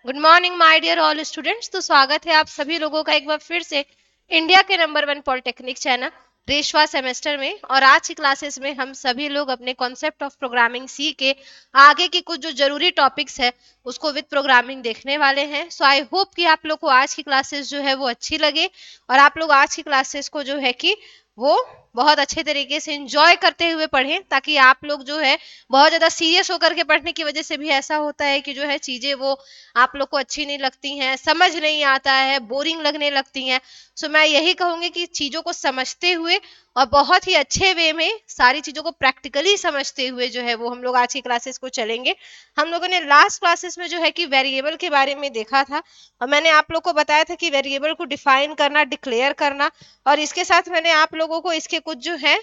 Good morning my dear all students. तो स्वागत है आप सभी लोगों का एक बार फिर से इंडिया के नंबर 1 पॉलिटेक्निक चैनल रेशवा सेमेस्टर में। और आज की क्लासेस में हम सभी लोग अपने कॉन्सेप्ट ऑफ प्रोग्रामिंग सी के आगे की कुछ जो जरूरी टॉपिक्स है उसको विद प्रोग्रामिंग देखने वाले हैं। सो आई होप कि आप लोग को आज की क्लासेस जो है वो अच्छी लगे और आप लोग आज की क्लासेस को जो है कि वो बहुत अच्छे तरीके से एंजॉय करते हुए पढ़ें, ताकि आप लोग जो है बहुत ज्यादा सीरियस होकर के पढ़ने की वजह से भी ऐसा होता है कि जो है चीजें वो आप लोग को अच्छी नहीं लगती हैं, समझ नहीं आता है, बोरिंग लगने लगती हैं। सो मैं यही कहूंगी कि चीजों को समझते हुए और बहुत ही अच्छे वे में सारी चीजों को प्रैक्टिकली समझते हुए जो है वो हम लोग आज की क्लासेस को चलेंगे। हम लोगों ने लास्ट क्लासेस में जो है कि वेरिएबल के बारे में देखा था और मैंने आप लोग को बताया था कि वेरिएबल को डिफाइन करना, डिक्लेयर करना, और इसके साथ मैंने आप लोगों को इसके कुछ जो है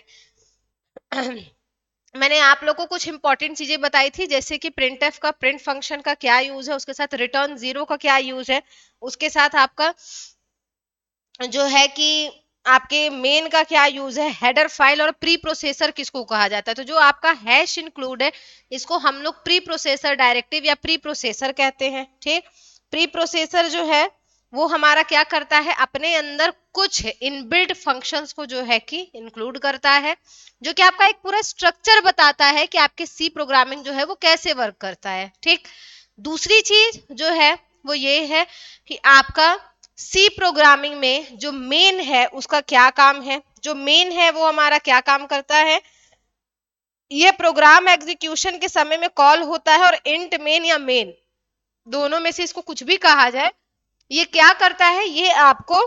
मैंने आप लोगों को कुछ इंपॉर्टेंट चीजें बताई थी, जैसे कि प्रिंट एफ का, प्रिंट फंक्शन का क्या यूज है, उसके साथ रिटर्न जीरो का क्या यूज है, उसके साथ आपका जो है कि आपके मेन का क्या यूज है, हेडर फाइल और प्री प्रोसेसर किसको कहा जाता है। तो जो आपका हैश इंक्लूड है इसको हम लोग प्री प्रोसेसर डायरेक्टिव या प्री प्रोसेसर कहते हैं। ठीक, प्री प्रोसेसर जो है वो हमारा क्या करता है, अपने अंदर कुछ इनबिल्ट फंक्शंस को जो है कि इंक्लूड करता है, जो कि आपका एक पूरा स्ट्रक्चर बताता है कि आपके सी प्रोग्रामिंग जो है वो कैसे वर्क करता है। ठीक, दूसरी चीज जो है वो ये है कि आपका सी प्रोग्रामिंग में जो मेन है उसका क्या काम है। जो मेन है वो हमारा क्या काम करता है, ये प्रोग्राम एग्जीक्यूशन के समय में कॉल होता है, और इंट मेन या मेन दोनों में से इसको कुछ भी कहा जाए, ये क्या करता है, ये आपको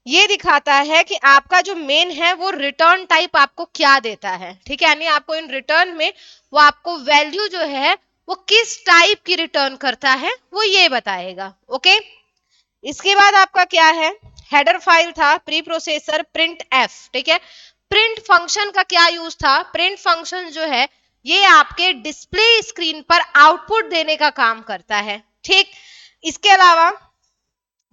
ये दिखाता है कि आपका जो मेन है वो रिटर्न टाइप आपको क्या देता है। ठीक है, यानी आपको इन रिटर्न में वो आपको वैल्यू जो है वो किस टाइप की रिटर्न करता है वो ये बताएगा। ओके, इसके बाद आपका क्या है, हेडर फाइल था, प्री प्रोसेसर, प्रिंट एफ। ठीक है, प्रिंट फंक्शन का क्या यूज था, प्रिंट फंक्शन जो है ये आपके डिस्प्ले स्क्रीन पर आउटपुट देने का काम करता है। ठीक, इसके अलावा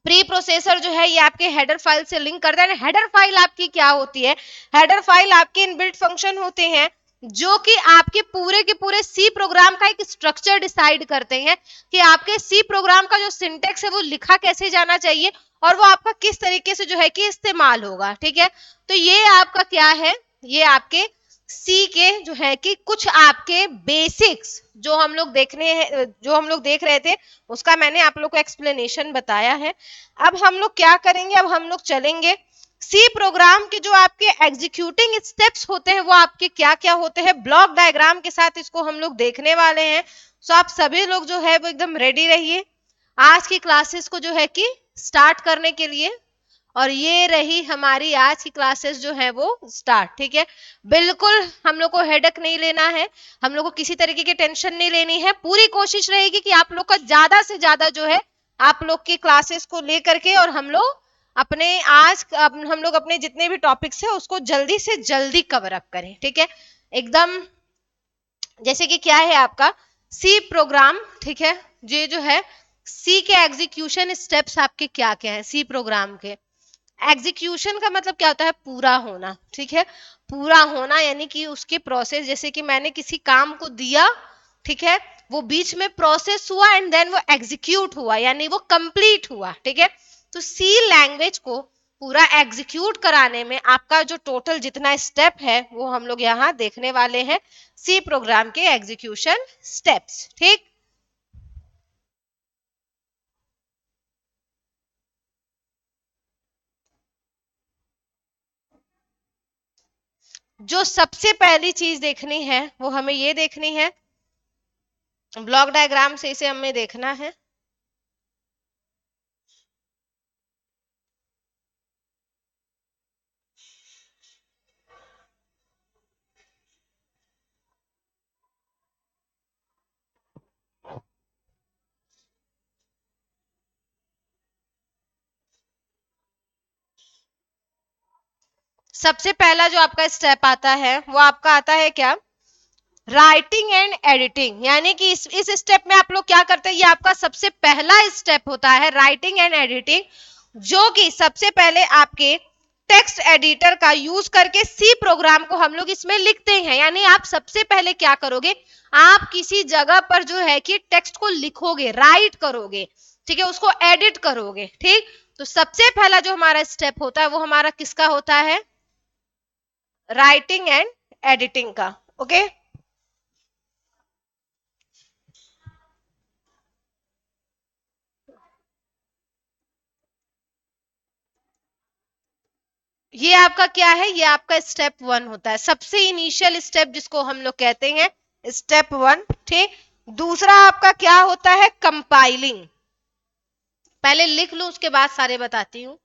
प्री प्रोसेसर जो है ये आपके हेडर फाइल से लिंक करता है। हेडर फाइल आपकी क्या होती है, हेडर फाइल आपके इनबिल्ट फंक्शन होते हैं जो कि आपके पूरे के पूरे सी प्रोग्राम का एक स्ट्रक्चर डिसाइड करते हैं कि आपके सी प्रोग्राम का जो सिंटेक्स है वो लिखा कैसे जाना चाहिए और वो आपका किस तरीके से जो है कि इस्तेमाल होगा। ठीक है, तो ये आपका क्या है, ये आपके सी के जो है कि कुछ आपके बेसिक्स जो हम लोग जो हम लोग देख रहे थे उसका मैंने आप लोग को एक्सप्लेनेशन बताया है। अब हम लोग क्या करेंगे, अब हम लोग चलेंगे सी प्रोग्राम के जो आपके एग्जीक्यूटिंग स्टेप्स होते हैं वो आपके क्या क्या होते हैं, ब्लॉक डायग्राम के साथ इसको हम लोग देखने वाले हैं। सो आप सभी लोग जो है वो एकदम रेडी रहिए आज की क्लासेस को जो है कि स्टार्ट करने के लिए। और ये रही हमारी आज की क्लासेस जो है वो स्टार्ट। ठीक है, बिल्कुल हम लोग को हेडेक नहीं लेना है, हम लोग को किसी तरीके की टेंशन नहीं लेनी है। पूरी कोशिश रहेगी कि आप लोग का ज्यादा से ज्यादा जो है आप लोग की क्लासेस को लेकर के और हम लोग हम लोग अपने जितने भी टॉपिक्स है उसको जल्दी से जल्दी कवर अप करें। ठीक है, एकदम जैसे कि क्या है आपका सी प्रोग्राम। ठीक है, ये जो है सी के एग्जीक्यूशन स्टेप्स आपके क्या क्या है, सी प्रोग्राम के एग्जीक्यूशन का मतलब क्या होता है, पूरा होना। ठीक है, पूरा होना यानी कि उसके प्रोसेस, जैसे कि मैंने किसी काम को दिया, ठीक है, वो बीच में प्रोसेस हुआ एंड देन वो एग्जीक्यूट हुआ यानी वो कंप्लीट हुआ। ठीक है, तो सी लैंग्वेज को पूरा एग्जीक्यूट कराने में आपका जो टोटल जितना स्टेप है वो हम लोग यहाँ देखने वाले हैं, सी प्रोग्राम के एग्जीक्यूशन स्टेप्स। ठीक, जो सबसे पहली चीज देखनी है वो हमें ये देखनी है, ब्लॉक डायग्राम से इसे हमें देखना है। सबसे पहला जो आपका स्टेप आता है वो आपका आता है क्या, राइटिंग एंड एडिटिंग। यानी कि इस स्टेप में आप लोग क्या करते हैं, ये आपका सबसे पहला स्टेप होता है राइटिंग एंड एडिटिंग, जो कि सबसे पहले आपके टेक्स्ट एडिटर का यूज करके सी प्रोग्राम को हम लोग इसमें लिखते हैं। यानी आप सबसे पहले क्या करोगे, आप किसी जगह पर जो है कि टेक्स्ट को लिखोगे, राइट करोगे, ठीक है, उसको एडिट करोगे। ठीक, तो सबसे पहला जो हमारा स्टेप होता है वो हमारा किसका होता है, राइटिंग एंड एडिटिंग का। ओके, ये आपका क्या है, ये आपका स्टेप 1 होता है, सबसे इनिशियल स्टेप जिसको हम लोग कहते हैं स्टेप 1। ठीक, दूसरा आपका क्या होता है, कंपाइलिंग। पहले लिख लूं उसके बाद सारे बताती हूँ।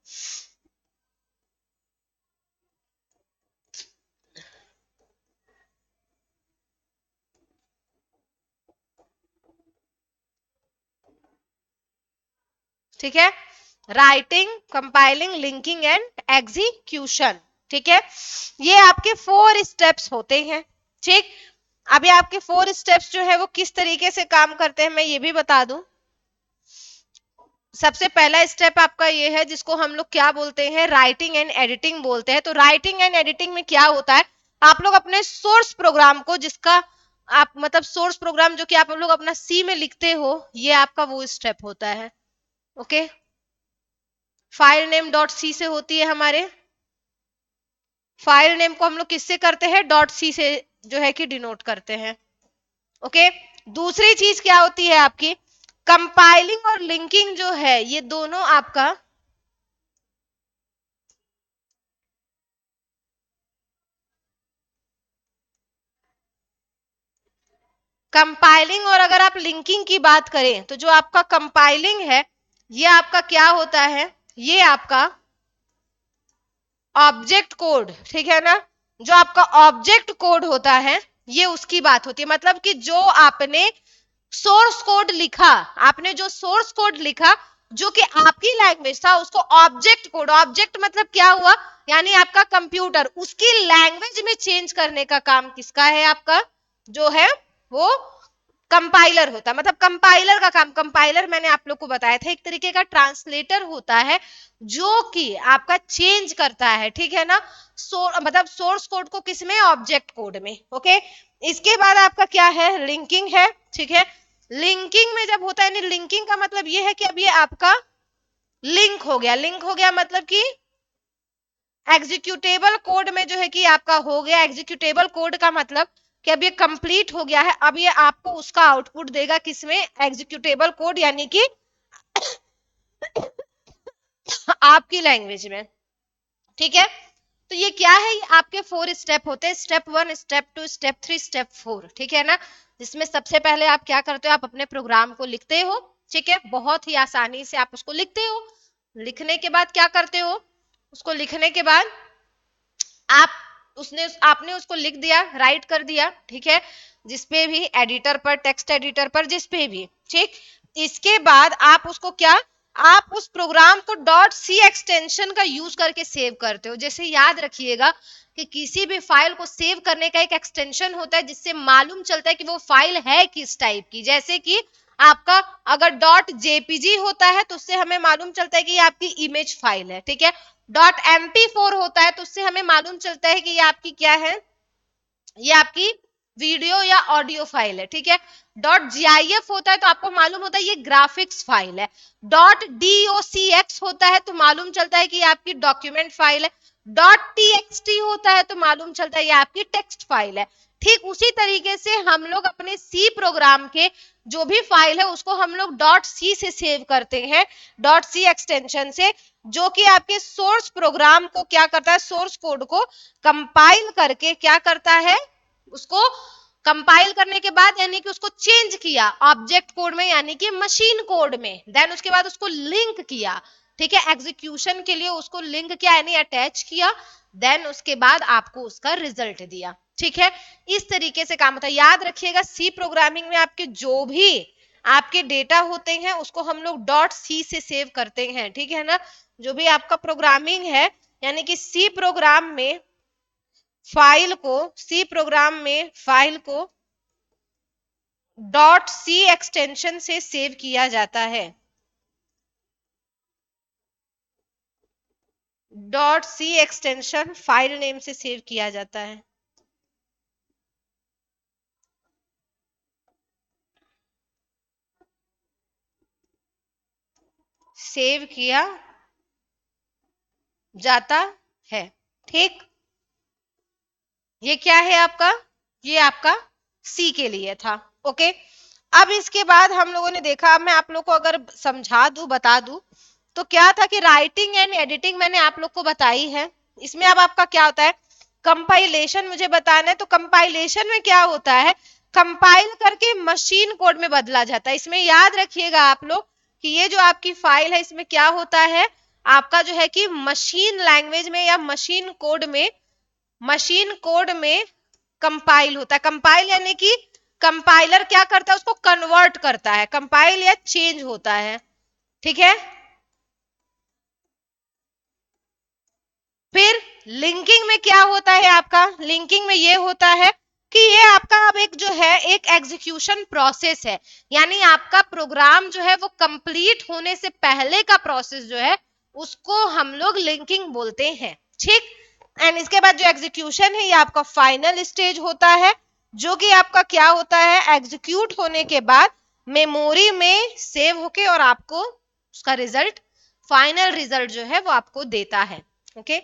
ठीक है, writing, compiling, linking and execution. ठीक है, ये आपके 4 स्टेप्स होते हैं। ठीक, अभी आपके 4 स्टेप्स जो है वो किस तरीके से काम करते हैं मैं ये भी बता दूं। सबसे पहला स्टेप आपका ये है जिसको हम लोग क्या बोलते हैं, राइटिंग एंड एडिटिंग बोलते हैं। तो राइटिंग एंड एडिटिंग में क्या होता है, आप लोग अपने सोर्स प्रोग्राम को, जिसका आप मतलब सोर्स प्रोग्राम जो कि आप लोग अपना सी में लिखते हो, ये आपका वो स्टेप होता है। Okay, file name dot C से होती है हमारे, फाइल नेम को हम लोग किससे करते हैं, डॉट सी से जो है कि डिनोट करते हैं। ओके, दूसरी चीज क्या होती है आपकी, कंपाइलिंग और लिंकिंग जो है ये दोनों आपका, कंपाइलिंग और अगर आप लिंकिंग की बात करें तो जो आपका कंपाइलिंग है ये आपका क्या होता है, ये आपका ऑब्जेक्ट कोड, ठीक है ना, जो आपका ऑब्जेक्ट कोड होता है ये उसकी बात होती है। मतलब कि जो आपने सोर्स कोड लिखा, आपने जो सोर्स कोड लिखा जो कि आपकी लैंग्वेज था, उसको ऑब्जेक्ट कोड, ऑब्जेक्ट मतलब क्या हुआ, यानी आपका कंप्यूटर उसकी लैंग्वेज में चेंज करने का काम किसका है, आपका जो है वो कंपाइलर होता है। मतलब कंपाइलर का काम, कंपाइलर मैंने आप लोग को बताया था एक तरीके का ट्रांसलेटर होता है जो कि आपका चेंज करता है, ठीक है ना, मतलब सोर्स कोड को किसमें, ऑब्जेक्ट कोड में। ओके, इसके बाद आपका क्या है, लिंकिंग है। ठीक है, लिंकिंग में जब होता है, यानी लिंकिंग का मतलब ये है कि अब ये आपका लिंक हो गया, लिंक हो गया मतलब कि एग्जीक्यूटेबल कोड में जो है कि आपका हो गया, एग्जीक्यूटेबल कोड का मतलब कि अब ये कंप्लीट हो गया है, अब ये आपको उसका आउटपुट देगा किसमें, एग्जीक्यूटेबल कोड, यानी कि आपकी लैंग्वेज में। ठीक है, तो ये क्या है, ये आपके 4 स्टेप होते हैं, स्टेप 1, स्टेप 2, स्टेप 3, स्टेप 4। ठीक है ना, जिसमें सबसे पहले आप क्या करते हो, आप अपने प्रोग्राम को लिखते हो। ठीक है, बहुत ही आसानी से आप उसको लिखते हो। लिखने के बाद क्या करते हो, उसको लिखने के बाद आप आपने उसको लिख दिया, राइट कर दिया। ठीक है, जिसपे भी एडिटर पर, टेक्स्ट एडिटर पर, जिसपे भी। ठीक, इसके बाद आप उसको क्या, आप उस प्रोग्राम को डॉट सी एक्सटेंशन का यूज करके सेव करते हो। जैसे याद रखिएगा कि किसी भी फाइल को सेव करने का एक एक्सटेंशन होता है जिससे मालूम चलता है कि वो फाइल है किस टाइप की। जैसे कि आपका अगर डॉट जेपीजी होता है तो उससे हमें मालूम चलता है कि ये आपकी इमेज फाइल है। ठीक है, डॉट MP4 होता है तो उससे हमें मालूम चलता है कि ये आपकी क्या है, ये आपकी वीडियो या ऑडियो फाइल है। ठीक है, डॉट GIF होता है तो आपको मालूम होता है ये ग्राफिक्स फाइल है। डॉट DOCX होता है तो मालूम चलता है कि ये आपकी डॉक्यूमेंट फाइल है। डॉट TXT होता है तो मालूम चलता है ये आपकी टेक्स्ट फाइल है। ठीक उसी तरीके से हम लोग अपने सी प्रोग्राम के जो भी फाइल है उसको हम लोग डॉट सी से सेव करते हैं, डॉट सी एक्सटेंशन से, जो कि आपके सोर्स प्रोग्राम को क्या करता है, सोर्स कोड को कंपाइल करके क्या करता है, उसको कंपाइल करने के बाद यानी कि उसको चेंज किया ऑब्जेक्ट कोड में, यानी कि मशीन कोड में, देन उसके बाद उसको लिंक किया। ठीक है, एग्जीक्यूशन के लिए उसको लिंक किया यानी अटैच किया, देन उसके बाद आपको उसका रिजल्ट दिया। ठीक है, इस तरीके से काम होता है। याद रखिएगा सी प्रोग्रामिंग में आपके जो भी आपके डेटा होते हैं उसको हम लोग डॉट सी से सेव करते हैं। ठीक है ना, जो भी आपका प्रोग्रामिंग है, यानी कि सी प्रोग्राम में फाइल को, सी प्रोग्राम में फाइल को डॉट सी एक्सटेंशन से सेव किया जाता है। Dot C extension file name से सेव किया जाता है। सेव किया जाता है। ठीक, ये क्या है आपका, ये आपका सी के लिए था। ओके, अब इसके बाद हम लोगों ने देखा, अब मैं आप लोग को अगर समझा दूं, बता दूं, तो क्या था कि राइटिंग एंड एडिटिंग मैंने आप लोग को बताई है। इसमें अब आपका क्या होता है, कंपाइलेशन मुझे बताना है। तो कंपाइलेशन में क्या होता है, कंपाइल करके मशीन कोड में बदला जाता है। इसमें याद रखिएगा आप लोग कि ये जो आपकी फाइल है, इसमें क्या होता है, आपका जो है कि मशीन लैंग्वेज में या मशीन कोड में कंपाइल होता है। कंपाइल यानी कि कंपाइलर क्या करता है, उसको कन्वर्ट करता है, कंपाइल या चेंज होता है। ठीक है, फिर लिंकिंग में क्या होता है आपका, लिंकिंग में ये होता है कि ये आपका अब एक जो है एक एग्जीक्यूशन प्रोसेस है, यानी आपका प्रोग्राम जो है वो कंप्लीट होने से पहले का प्रोसेस जो है उसको हम लोग लिंकिंग बोलते हैं। ठीक, एंड इसके बाद जो एग्जीक्यूशन है ये आपका फाइनल स्टेज होता है, जो कि आपका क्या होता है, एग्जीक्यूट होने के बाद मेमोरी में सेव होके और आपको उसका रिजल्ट, फाइनल रिजल्ट जो है वो आपको देता है। ओके,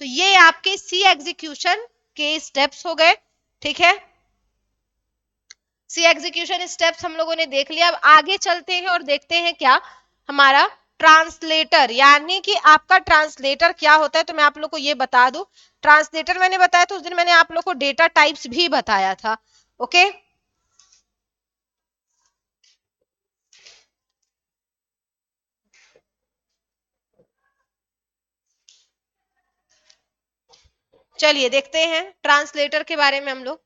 तो ये आपके सी एग्जीक्यूशन के स्टेप्स हो गए। ठीक है, सी एग्जीक्यूशन स्टेप्स हम लोगों ने देख लिया। अब आगे चलते हैं और देखते हैं क्या हमारा ट्रांसलेटर, यानी कि आपका ट्रांसलेटर क्या होता है। तो मैं आप लोग को ये बता दूं, ट्रांसलेटर मैंने बताया था उस दिन, मैंने आप लोग को डेटा टाइप्स भी बताया था। ओके, चलिए देखते हैं ट्रांसलेटर के बारे में हम लोग।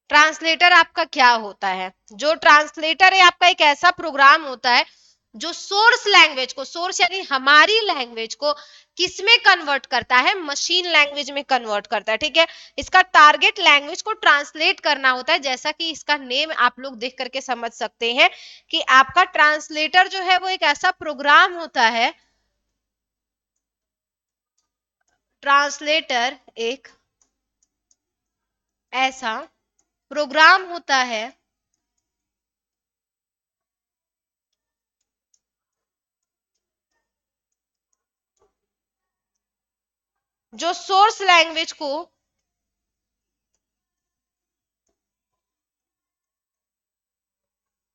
ट्रांसलेटर आपका क्या होता है, जो ट्रांसलेटर है आपका एक ऐसा प्रोग्राम होता है जो सोर्स लैंग्वेज को, सोर्स यानी हमारी लैंग्वेज को किसमें कन्वर्ट करता है, मशीन लैंग्वेज में कन्वर्ट करता है। ठीक है, इसका टारगेट लैंग्वेज को ट्रांसलेट करना होता है, जैसा कि इसका नेम आप लोग देख करके समझ सकते हैं कि आपका ट्रांसलेटर जो है वो एक ऐसा प्रोग्राम होता है, ट्रांसलेटर एक ऐसा प्रोग्राम होता है जो सोर्स लैंग्वेज को,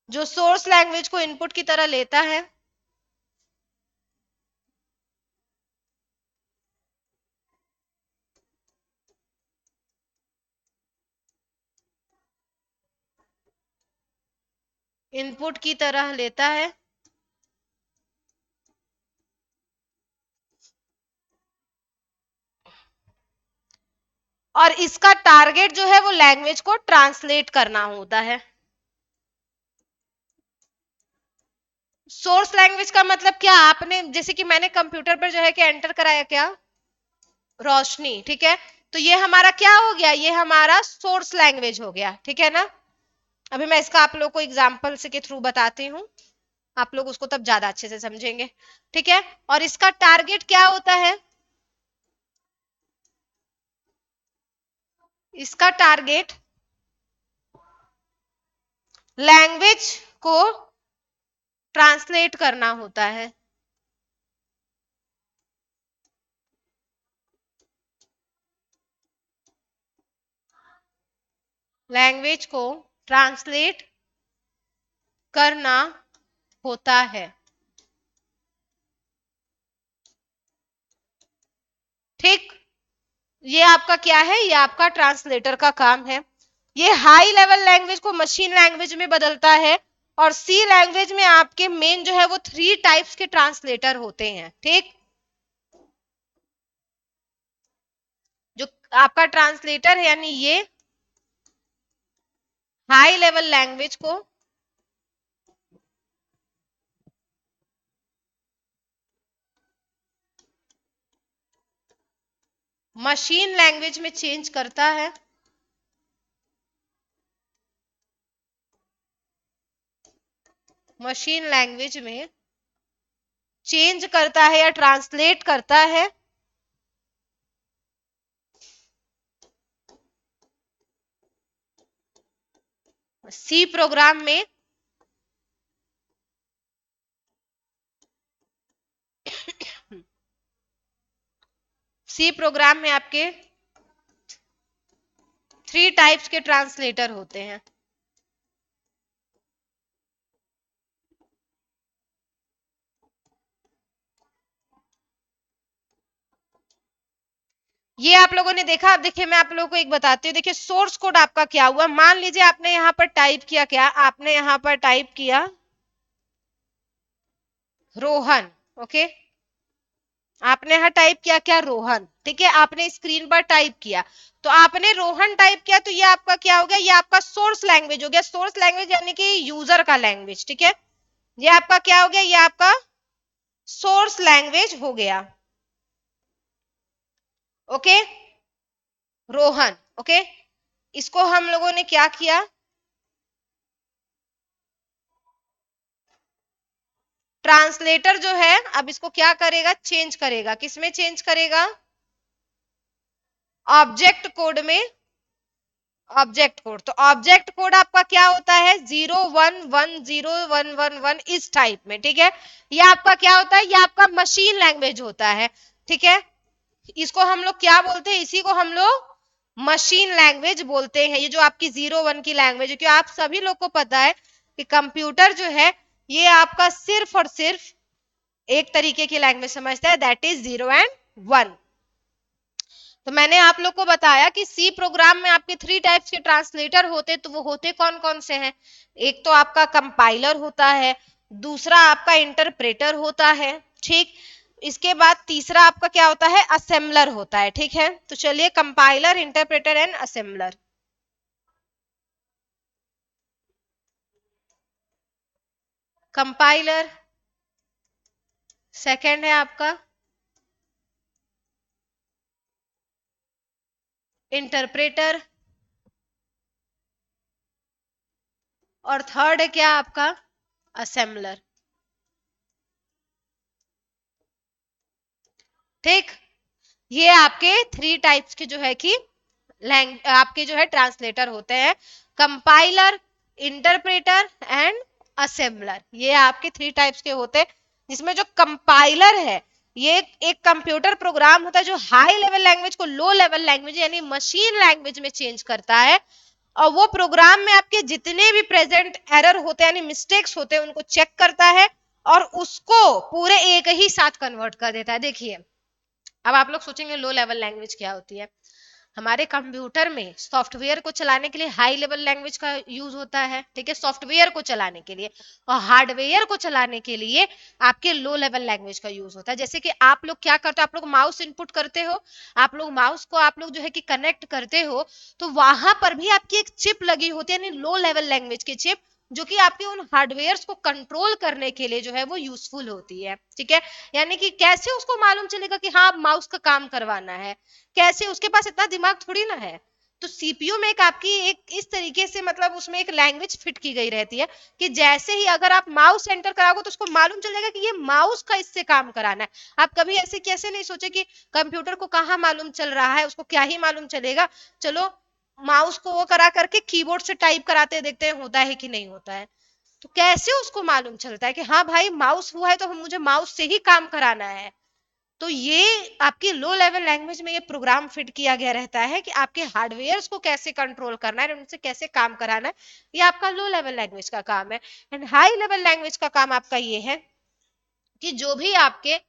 जो सोर्स लैंग्वेज को इनपुट की तरह लेता है, इनपुट की तरह लेता है और इसका टारगेट जो है वो लैंग्वेज को ट्रांसलेट करना होता है। सोर्स लैंग्वेज का मतलब क्या, आपने जैसे कि मैंने कंप्यूटर पर जो है कि एंटर कराया क्या, रोशनी। ठीक है, तो ये हमारा क्या हो गया, ये हमारा सोर्स लैंग्वेज हो गया। ठीक है ना, अभी मैं इसका आप लोग को एग्जाम्पल से के थ्रू बताती हूँ, आप लोग उसको तब ज्यादा अच्छे से समझेंगे। ठीक है, और इसका टारगेट क्या होता है, इसका टारगेट लैंग्वेज को ट्रांसलेट करना होता है, लैंग्वेज को ट्रांसलेट करना होता है। ठीक, ये आपका क्या है, ये आपका ट्रांसलेटर का काम है। ये हाई लेवल लैंग्वेज को मशीन लैंग्वेज में बदलता है, और सी लैंग्वेज में आपके मेन जो है वो 3 टाइप्स के ट्रांसलेटर होते हैं। ठीक, जो आपका ट्रांसलेटर है यानी ये हाई लेवल लैंग्वेज को मशीन लैंग्वेज में चेंज करता है, मशीन लैंग्वेज में चेंज करता है या ट्रांसलेट करता है सी प्रोग्राम में सी प्रोग्राम में आपके 3 टाइप्स के ट्रांसलेटर होते हैं। ये आप लोगों ने देखा। अब देखिए मैं आप लोगों को एक बताती हूँ। देखिए सोर्स कोड आपका क्या हुआ, मान लीजिए आपने यहाँ पर टाइप किया, क्या आपने यहाँ पर टाइप किया रोहन, ओके, आपने यहाँ टाइप किया क्या रोहन, ठीक है, आपने स्क्रीन पर टाइप किया, तो आपने रोहन टाइप किया, तो ये आपका क्या हो गया, ये आपका सोर्स लैंग्वेज हो गया। सोर्स लैंग्वेज यानी कि यूजर का लैंग्वेज, ठीक है, ये आपका क्या हो गया, ये आपका सोर्स लैंग्वेज हो गया, ओके, रोहन, ओके। इसको हम लोगों ने क्या किया, ट्रांसलेटर जो है अब इसको क्या करेगा, चेंज करेगा, किसमें चेंज करेगा, ऑब्जेक्ट कोड में, ऑब्जेक्ट कोड। तो ऑब्जेक्ट कोड आपका क्या होता है, 0 1 1 0 1 1 1 इस टाइप में, ठीक है, ये आपका क्या होता है, ये आपका मशीन लैंग्वेज होता है, ठीक है। इसको हम लोग क्या बोलते हैं, इसी को हम लोग मशीन लैंग्वेज बोलते हैं। ये जो आपकी 0 1 की लैंग्वेज है, क्योंकि आप सभी लोग को पता है कि कंप्यूटर जो है ये आपका सिर्फ और सिर्फ एक तरीके की लैंग्वेज समझता है, दैट इज 0 एंड 1। तो मैंने आप लोग को बताया कि सी प्रोग्राम में आपके 3 टाइप्स के ट्रांसलेटर होते, तो वो होते कौन कौन से हैं, एक तो आपका कंपाइलर होता है, दूसरा आपका इंटरप्रेटर होता है, ठीक, इसके बाद तीसरा आपका क्या होता है, असेंबलर होता है, ठीक है। तो चलिए compiler, interpreter and assembler. Compiler second है आपका, इंटरप्रेटर, और थर्ड है क्या आपका, असेंबलर, ठीक। ये आपके 3 टाइप्स के जो है कि आपके जो है ट्रांसलेटर होते हैं, कंपाइलर, इंटरप्रेटर एंड असेंबलर, ये आपके 3 टाइप्स के होते हैं। जिसमें जो कंपाइलर है ये एक कंप्यूटर प्रोग्राम होता है जो हाई लेवल लैंग्वेज को लो लेवल लैंग्वेज यानी मशीन लैंग्वेज में चेंज करता है, और वो प्रोग्राम में आपके जितने भी प्रेजेंट एरर होते हैं यानी मिस्टेक्स होते हैं उनको चेक करता है और उसको पूरे एक ही साथ कन्वर्ट कर देता है। देखिए अब आप लोग सोचेंगे लो लेवल लैंग्वेज क्या होती है, हमारे कंप्यूटर में सॉफ्टवेयर को चलाने के लिए हाई लेवल लैंग्वेज का यूज होता है, ठीक है, सॉफ्टवेयर को चलाने के लिए, और हार्डवेयर को चलाने के लिए आपके लो लेवल लैंग्वेज का यूज होता है। जैसे कि आप लोग क्या करते हो, आप लोग माउस इनपुट करते हो, आप लोग माउस को आप लोग जो है कि कनेक्ट करते हो, तो वहां पर भी आपकी एक चिप लगी होती है यानी लो लेवल लैंग्वेज की चिप, जो कि आपके उन हार्डवेयर को कंट्रोल करने के लिए जो है वो यूजफुल होती है, ठीक है। यानी कि कैसे उसको मालूम चलेगा कि हाँ माउस का काम करवाना है, कैसे, उसके पास इतना दिमाग थोड़ी ना है। तो सीपीयू में एक आपकी एक इस तरीके से मतलब उसमें एक लैंग्वेज फिट की गई रहती है कि जैसे ही अगर आप माउस एंटर कराओगे तो उसको मालूम चल जाएगा कि ये माउस का इससे काम कराना है। आप कभी ऐसे कैसे नहीं सोचे कि कंप्यूटर को कहाँ मालूम चल रहा है, उसको क्या ही मालूम चलेगा, चलो माउस को वो करा करके कीबोर्ड से टाइप कराते देखते हैं होता है कि नहीं होता है। तो कैसे उसको मालूम चलता है कि हाँ भाई माउस हुआ है तो मुझे माउस से ही काम कराना है। तो ये आपकी लो लेवल लैंग्वेज में ये प्रोग्राम फिट किया गया रहता है कि आपके हार्डवेयर को कैसे कंट्रोल करना है, उनसे कैसे काम कराना है, ये आपका लो लेवल लैंग्वेज का काम है। एंड हाई लेवल लैंग्वेज का काम आपका ये है कि जो भी आपके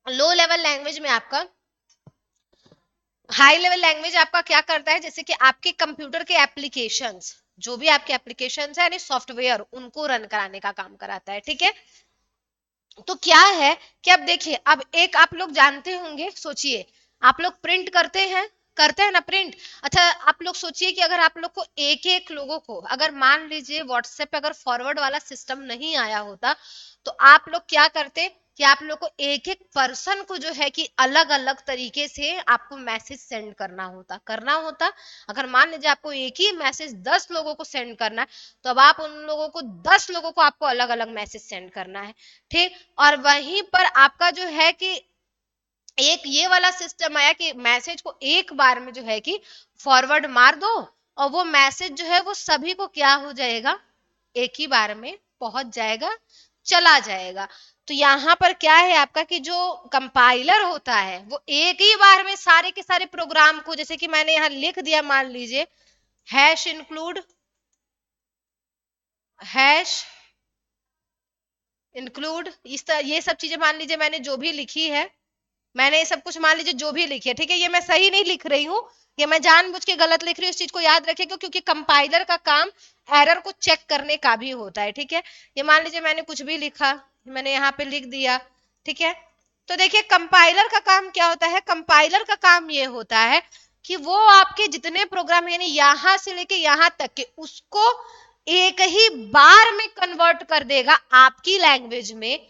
लो लेवल लैंग्वेज में आपका, हाई लेवल लैंग्वेज आपका क्या करता है, जैसे कि आपके कंप्यूटर के एप्लीकेशंस, जो भी आपके एप्लीकेशंस है यानी सॉफ्टवेयर उनको रन कराने का काम कराता है, ठीक है। तो क्या है कि अब देखिए, अब एक आप लोग जानते होंगे, सोचिए आप लोग प्रिंट करते हैं ना प्रिंट। अच्छा आप लोग सोचिए कि अगर आप लोग को एक एक लोगों को अगर मान लीजिए व्हाट्सएप पे अगर फॉरवर्ड वाला सिस्टम नहीं आया होता तो आप लोग क्या करते कि आप लोग को एक एक पर्सन को जो है कि अलग अलग तरीके से आपको मैसेज सेंड करना होता। अगर मान लीजिए आपको एक ही मैसेज 10 लोगों को सेंड करना है, तो अब आप उन लोगों को 10 लोगों को आपको अलग अलग मैसेज सेंड करना है, ठीक। और वहीं पर आपका जो है कि एक ये वाला सिस्टम आया कि मैसेज को एक बार में जो है कि फॉरवर्ड मार दो, और वो मैसेज जो है वो सभी को क्या हो जाएगा, एक ही बार में पहुंच जाएगा, चला जाएगा। तो यहाँ पर क्या है आपका कि जो कंपाइलर होता है वो एक ही बार में सारे के सारे प्रोग्राम को, जैसे कि मैंने यहाँ लिख दिया, मान लीजिए हैश इंक्लूड इस तरह, ये सब चीजें मान लीजिए मैंने जो भी लिखी है, मैंने ये सब कुछ मान लीजिए जो भी लिखी है, ठीक है, ये मैं सही नहीं लिख रही हूँ, ये मैं जानबूझ के गलत लिख रही हूँ, इस चीज को याद रखिएगा, क्योंकि कंपाइलर का काम एरर को चेक करने का भी होता है, ठीक है। ये मान लीजिए मैंने कुछ भी लिखा, मैंने यहाँ पे लिख दिया, ठीक है। तो देखिए कंपाइलर का काम क्या होता है, कंपाइलर का काम ये होता है कि वो आपके जितने प्रोग्राम यानी यहां से लेके यहां तक के उसको एक ही बार में कन्वर्ट कर देगा आपकी लैंग्वेज में,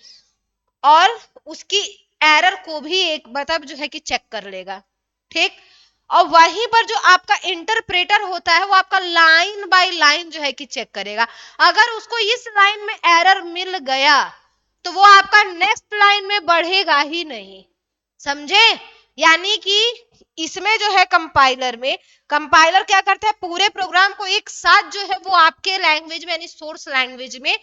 और उसकी एरर को भी एक मतलब जो है कि चेक कर लेगा, ठीक। और वहीं पर जो आपका इंटरप्रेटर होता है वो आपका लाइन बाय लाइन जो है कि चेक करेगा। अगर उसको इस लाइन में एरर मिल गया तो वो आपका नेक्स्ट लाइन में बढ़ेगा ही नहीं, समझे। यानी कि इसमें जो है कंपाइलर में, कंपाइलर क्या करता है, पूरे प्रोग्राम को एक साथ जो है वो आपके लैंग्वेज में यानी सोर्स लैंग्वेज में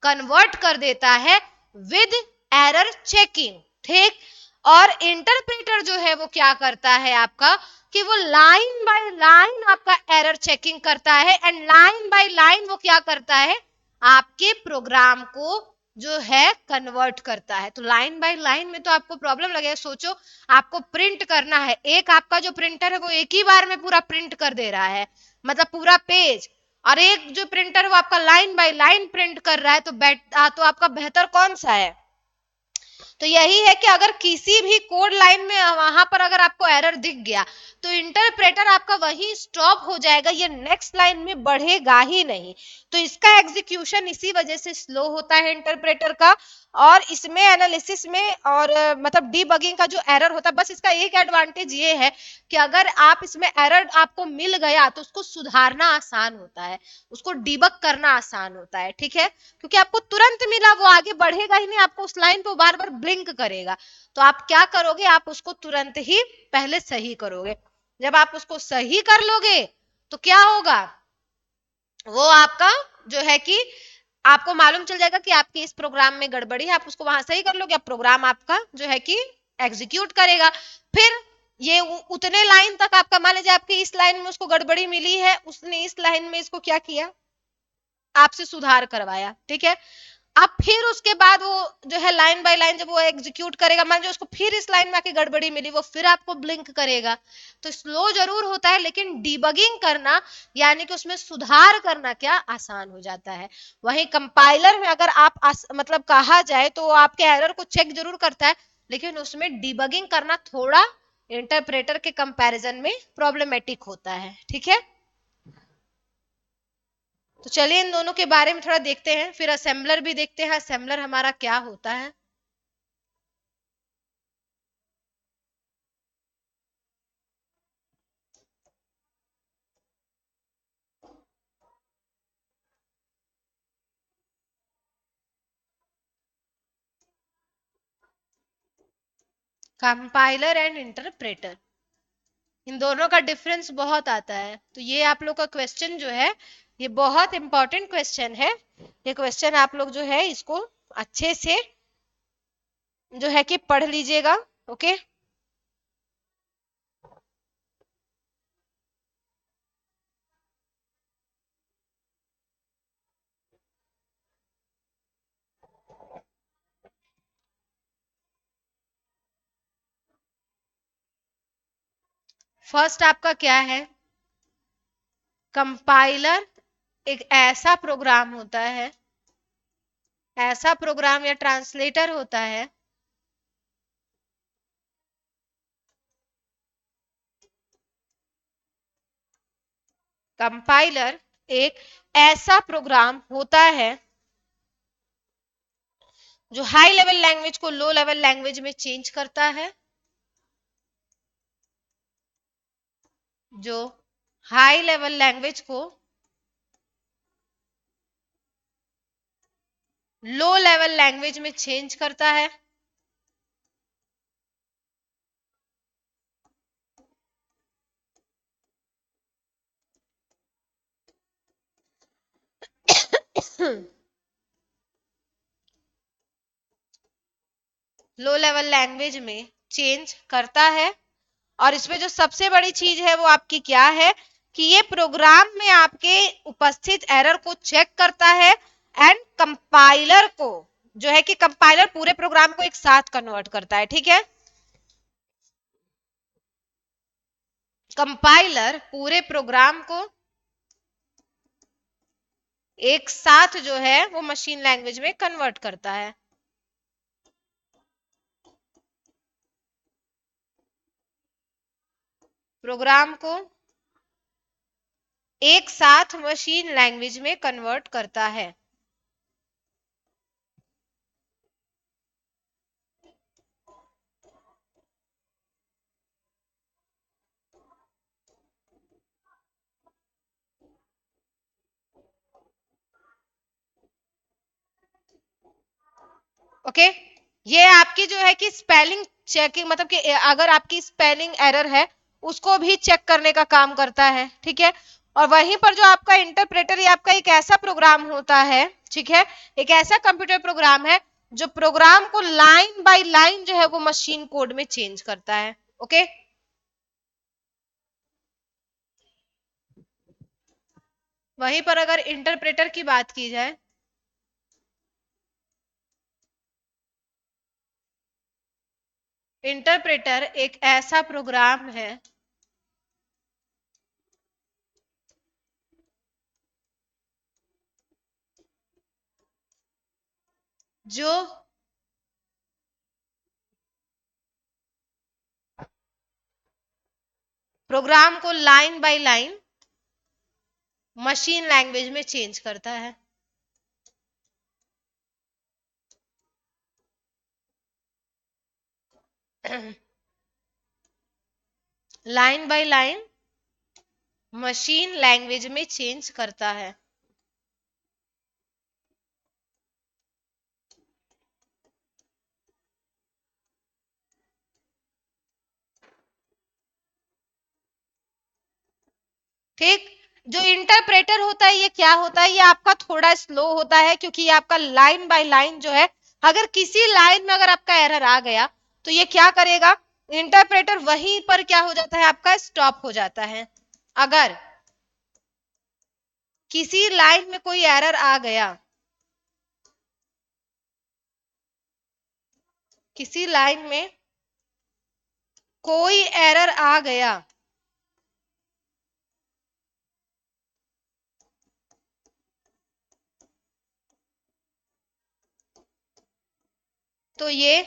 कन्वर्ट कर देता है विद एरर चेकिंग, ठीक। और इंटरप्रेटर जो है वो क्या करता है आपका कि वो लाइन बाय लाइन आपका एरर चेकिंग करता है, एंड लाइन बाय लाइन वो क्या करता है, आपके प्रोग्राम को जो है कन्वर्ट करता है। तो लाइन बाय लाइन में तो आपको प्रॉब्लम लगेगा, सोचो आपको प्रिंट करना है, एक आपका जो प्रिंटर है वो एक ही बार में पूरा प्रिंट कर दे रहा है, मतलब पूरा पेज, और एक जो प्रिंटर वो आपका लाइन बाय लाइन प्रिंट कर रहा है, तो आपका बेहतर कौन सा है। तो यही है कि अगर किसी भी कोड लाइन में वहां पर अगर आपको एरर दिख गया तो इंटरप्रेटर आपका वही स्टॉप हो जाएगा, ये नेक्स्ट लाइन में बढ़ेगा ही नहीं। तो इसका एग्जीक्यूशन इसी वजह से स्लो होता है इंटरप्रेटर का। और इसमें एनालिसिस में और मतलब डीबगिंग का जो एरर होता है, बस इसका एक एडवांटेज ये है कि अगर आप इसमें एरर आपको मिल गया तो उसको सुधारना आसान होता है, उसको डीबग करना आसान होता है, ठीक है। क्योंकि आपको तुरंत मिला, वो आगे बढ़ेगा ही नहीं, आपको उस लाइन को बार बार ब्लिंक करेगा। तो आप क्या करोगे, आप उसको तुरंत ही पहले सही करोगे। जब आप उसको सही कर लोगे तो क्या होगा, वो आपका जो है कि आपको मालूम चल जाएगा कि आपके इस प्रोग्राम में गड़बड़ी है, आप उसको वहां सही कर लोगे, अब प्रोग्राम आपका जो है कि एग्जीक्यूट करेगा। फिर ये उतने लाइन तक आपका, मान लीजिए आपकी इस लाइन में उसको गड़बड़ी मिली है, उसने इस लाइन में इसको क्या किया, आपसे सुधार करवाया, ठीक है। अब फिर उसके बाद वो जो है लाइन बाय लाइन जब वो एग्जीक्यूट करेगा, मान लीजिए उसको फिर इस लाइन में आके गड़बड़ी मिली, वो फिर आपको ब्लिंक करेगा। तो स्लो जरूर होता है लेकिन डीबगिंग करना यानी कि उसमें सुधार करना क्या आसान हो जाता है। वहीं कंपाइलर में अगर आप मतलब कहा जाए तो आपके एरर को चेक जरूर करता है, लेकिन उसमें डीबगिंग करना थोड़ा इंटरप्रेटर के कंपैरिजन में प्रॉब्लमेटिक होता है, ठीक है। तो चलिए इन दोनों के बारे में थोड़ा देखते हैं, फिर असेंबलर भी देखते हैं, असेंबलर हमारा क्या होता है। कंपाइलर एंड इंटरप्रेटर, इन दोनों का डिफरेंस बहुत आता है। तो ये आप लोग का क्वेश्चन जो है ये बहुत इंपॉर्टेंट क्वेश्चन है। ये क्वेश्चन आप लोग जो है इसको अच्छे से जो है कि पढ़ लीजिएगा, ओके। फर्स्ट आपका क्या है, कंपाइलर एक ऐसा प्रोग्राम होता है, ऐसा प्रोग्राम या ट्रांसलेटर होता है कंपाइलर एक ऐसा प्रोग्राम होता है जो हाई लेवल लैंग्वेज को लो लेवल लैंग्वेज में चेंज करता है, जो हाई लेवल लैंग्वेज को लो लेवल लैंग्वेज में चेंज करता है, लो लेवल लैंग्वेज में चेंज करता है। और इसमें जो सबसे बड़ी चीज है वो आपकी क्या है कि ये प्रोग्राम में आपके उपस्थित एरर को चेक करता है एंड कंपाइलर को जो है कि कंपाइलर पूरे प्रोग्राम को एक साथ कन्वर्ट करता है। ठीक है, कंपाइलर पूरे प्रोग्राम को एक साथ जो है वो मशीन लैंग्वेज में कन्वर्ट करता है। प्रोग्राम को एक साथ मशीन लैंग्वेज में कन्वर्ट करता है। ओके, ये आपकी जो है कि स्पेलिंग चेकिंग मतलब कि अगर आपकी स्पेलिंग एरर है उसको भी चेक करने का काम करता है। ठीक है, और वहीं पर जो आपका इंटरप्रेटर ये आपका एक ऐसा प्रोग्राम होता है, ठीक है, एक ऐसा कंप्यूटर प्रोग्राम है जो प्रोग्राम को लाइन बाय लाइन जो है वो मशीन कोड में चेंज करता है। ओके, वहीं पर अगर इंटरप्रेटर की बात की जाए, इंटरप्रेटर एक ऐसा प्रोग्राम है जो प्रोग्राम को line by line machine language में चेंज करता है। Line by line machine language में चेंज करता है। ठीक, जो इंटरप्रेटर होता है ये क्या होता है, ये आपका थोड़ा स्लो होता है क्योंकि ये आपका लाइन बाय लाइन जो है, अगर किसी लाइन में अगर आपका एरर आ गया तो ये क्या करेगा, इंटरप्रेटर वहीं पर क्या हो जाता है, आपका स्टॉप हो जाता है। अगर किसी लाइन में कोई एरर आ गया, किसी लाइन में कोई एरर आ गया तो ये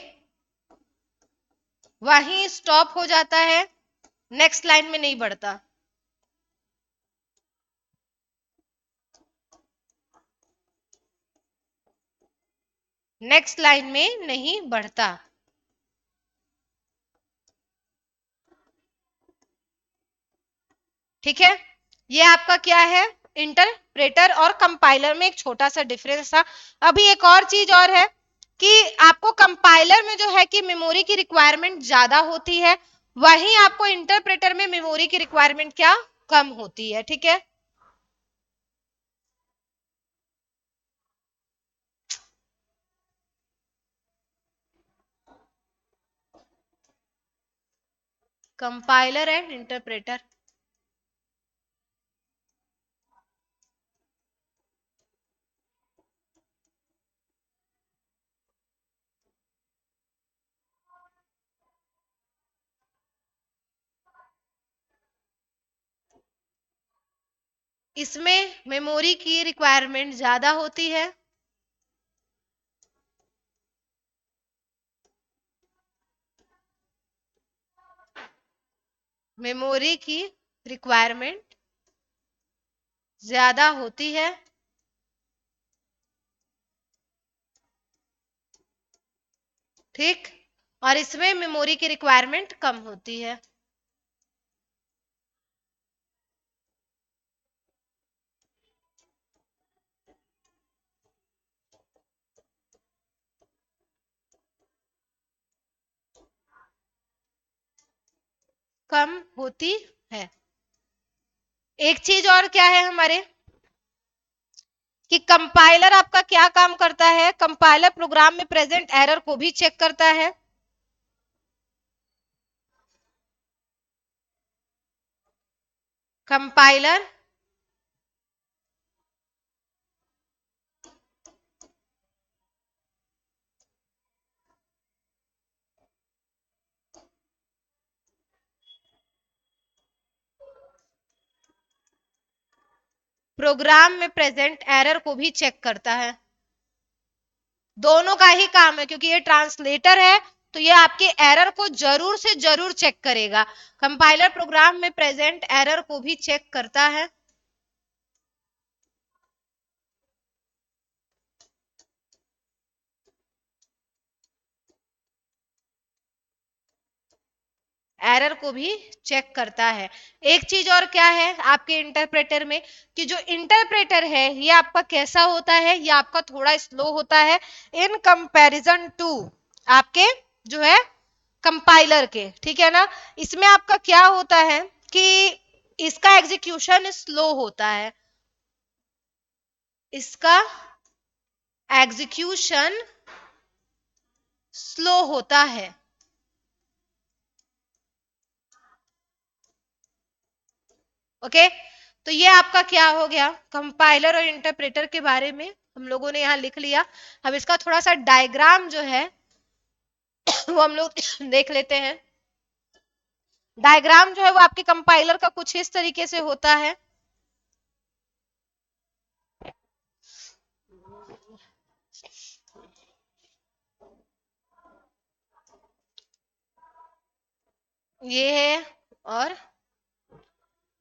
वहीं स्टॉप हो जाता है, नेक्स्ट लाइन में नहीं बढ़ता। नेक्स्ट लाइन में नहीं बढ़ता। ठीक है, ये आपका क्या है, इंटरप्रेटर और कंपाइलर में एक छोटा सा डिफरेंस था। अभी एक और चीज और है कि आपको कंपाइलर में जो है कि मेमोरी की रिक्वायरमेंट ज्यादा होती है, वहीं आपको इंटरप्रेटर में मेमोरी की रिक्वायरमेंट क्या कम होती है। ठीक है, कंपाइलर एंड इंटरप्रेटर। इसमें मेमोरी की रिक्वायरमेंट ज्यादा होती है, मेमोरी की रिक्वायरमेंट ज्यादा होती है। ठीक, और इसमें मेमोरी की रिक्वायरमेंट कम होती है। कम होती है। एक चीज और क्या है हमारे कि कंपाइलर आपका क्या काम करता है, कंपाइलर प्रोग्राम में प्रेजेंट एरर को भी चेक करता है। कंपाइलर प्रोग्राम में प्रेजेंट एरर को भी चेक करता है। दोनों का ही काम है, क्योंकि ये ट्रांसलेटर है तो ये आपके एरर को जरूर से जरूर चेक करेगा। कंपाइलर प्रोग्राम में प्रेजेंट एरर को भी चेक करता है। एरर को भी चेक करता है। एक चीज और क्या है आपके इंटरप्रेटर में कि जो इंटरप्रेटर है ये आपका कैसा होता है, ये आपका थोड़ा स्लो होता है इन कंपैरिजन टू आपके जो है कंपाइलर के, ठीक है ना। इसमें आपका क्या होता है कि इसका एग्जीक्यूशन स्लो होता है, इसका एग्जीक्यूशन स्लो होता है। ओके, तो ये आपका क्या हो गया, कंपाइलर और इंटरप्रेटर के बारे में हम लोगों ने यहाँ लिख लिया। अब इसका थोड़ा सा डायग्राम जो है वो हम लोग देख लेते हैं। डायग्राम जो है वो आपके कंपाइलर का कुछ इस तरीके से होता है। ये है और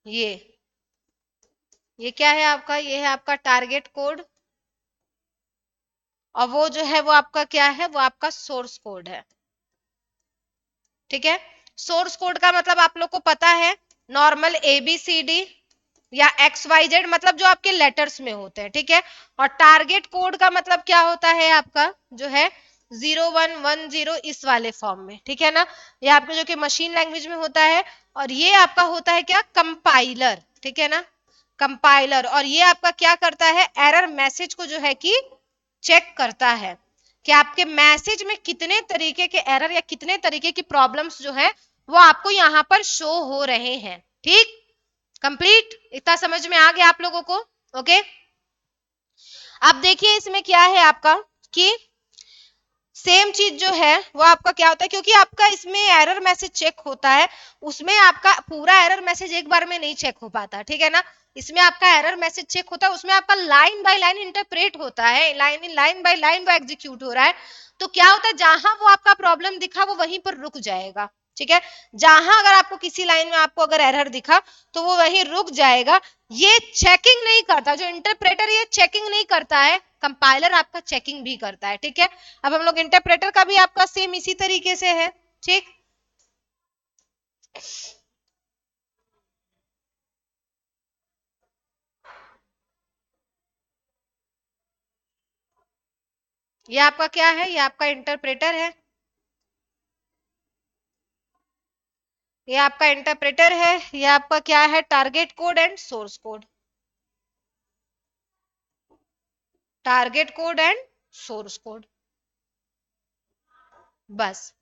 ये क्या है आपका, ये है आपका टारगेट कोड, और वो जो है वो आपका क्या है, वो आपका सोर्स कोड है। ठीक है, सोर्स कोड का मतलब आप लोग को पता है, नॉर्मल ABCD या XYZ मतलब जो आपके लेटर्स में होते हैं। ठीक है, और टारगेट कोड का मतलब क्या होता है आपका जो है 0110 इस वाले फॉर्म में। ठीक है ना, ये आपका जो कि मशीन लैंग्वेज में होता है, और ये आपका होता है क्या, कंपाइलर। ठीक है ना, कंपाइलर, और ये आपका क्या करता है, एरर मैसेज को जो है कि चेक करता है कि आपके मैसेज में कितने तरीके के एरर या कितने तरीके की प्रॉब्लम्स जो है वो आपको यहाँ पर शो हो रहे हैं। ठीक, कंप्लीट, इतना समझ में आ गया आप लोगों को। ओके, अब देखिए इसमें क्या है आपका कि सेम चीज जो है वो आपका क्या होता है, क्योंकि आपका इसमें एरर मैसेज चेक होता है, उसमें आपका पूरा एरर मैसेज एक बार में नहीं चेक हो पाता। ठीक है ना, इसमें आपका एरर मैसेज चेक होता है, उसमें आपका लाइन बाय लाइन इंटरप्रेट होता है, लाइन बाय लाइन वो एग्जीक्यूट हो रहा है। तो क्या होता है, जहां वो आपका प्रॉब्लम दिखा वो वहीं पर रुक जाएगा। ठीक है, जहां अगर आपको किसी लाइन में आपको अगर एरर दिखा तो वो वहीं रुक जाएगा। ये चेकिंग नहीं करता, जो इंटरप्रेटर ये चेकिंग नहीं करता है, कंपाइलर आपका चेकिंग भी करता है। ठीक है, अब हम लोग इंटरप्रेटर का भी आपका सेम इसी तरीके से है। ठीक, ये आपका क्या है, ये आपका इंटरप्रेटर है, ये आपका इंटरप्रेटर है, ये आपका क्या है, target code and source code, target code and source code, बस